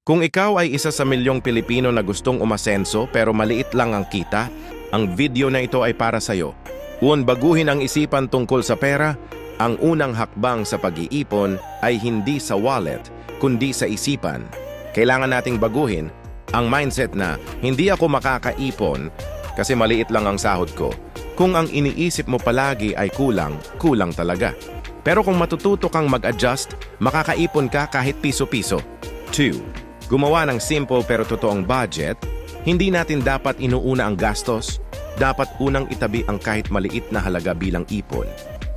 Kung ikaw ay isa sa milyong Pilipino na gustong umasenso pero maliit lang ang kita, ang video na ito ay para sa'yo. Kung baguhin ang isipan tungkol sa pera, ang unang hakbang sa pag-iipon ay hindi sa wallet, kundi sa isipan. Kailangan nating baguhin ang mindset na hindi ako makakaipon kasi maliit lang ang sahod ko. Kung ang iniisip mo palagi ay kulang, kulang talaga. Pero kung matututo kang mag-adjust, makakaipon ka kahit piso-piso. 2. Gumawa ng simple pero totoong budget. Hindi natin dapat inuuna ang gastos. Dapat unang itabi ang kahit maliit na halaga bilang ipon.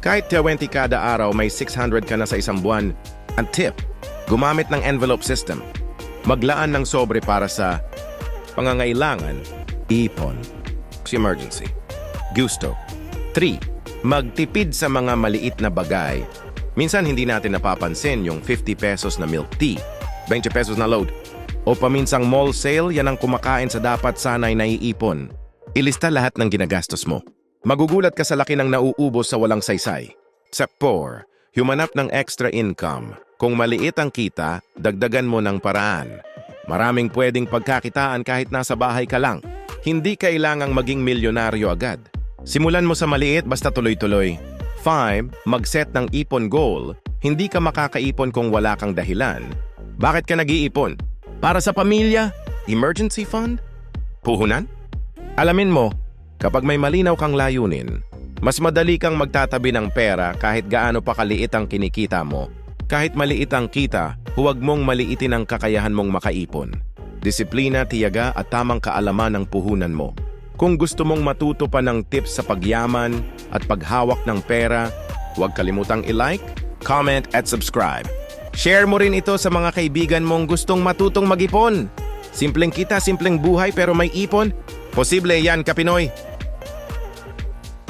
Kahit 20 kada araw may 600 ka na sa isang buwan. Ang tip, gumamit ng envelope system. Maglaan ng sobre para sa pangangailangan, ipon, emergency, gusto. 3. Magtipid sa mga maliit na bagay. Minsan hindi natin napapansin yung 50 pesos na milk tea, 20 pesos na load, o paminsang mall sale, yan ang kumakain sa dapat sanay naiipon. Ilista lahat ng ginagastos mo. Magugulat ka sa laki ng nauubos sa walang saysay. Step 4. Humanap ng extra income. Kung maliit ang kita, dagdagan mo ng paraan. Maraming pwedeng pagkakitaan kahit nasa bahay ka lang. Hindi kailangang maging milyonaryo agad. Simulan mo sa maliit basta tuloy-tuloy. 5. Mag-set ng ipon goal. Hindi ka makakaipon kung wala kang dahilan. Bakit ka nag-iipon? Para sa pamilya? Emergency fund? Puhunan? Alamin mo, kapag may malinaw kang layunin, mas madali kang magtatabi ng pera kahit gaano pa kaliit ang kinikita mo. Kahit maliit ang kita, huwag mong maliitin ang kakayahan mong makaipon. Disiplina, tiyaga at tamang kaalaman ng puhunan mo. Kung gusto mong matuto pa ng tips sa pagyaman at paghawak ng pera, huwag kalimutang i-like, comment at subscribe. Share mo rin ito sa mga kaibigan mong gustong matutong mag-ipon. Simpleng kita, simpleng buhay pero may ipon. Posible yan, Kapinoy!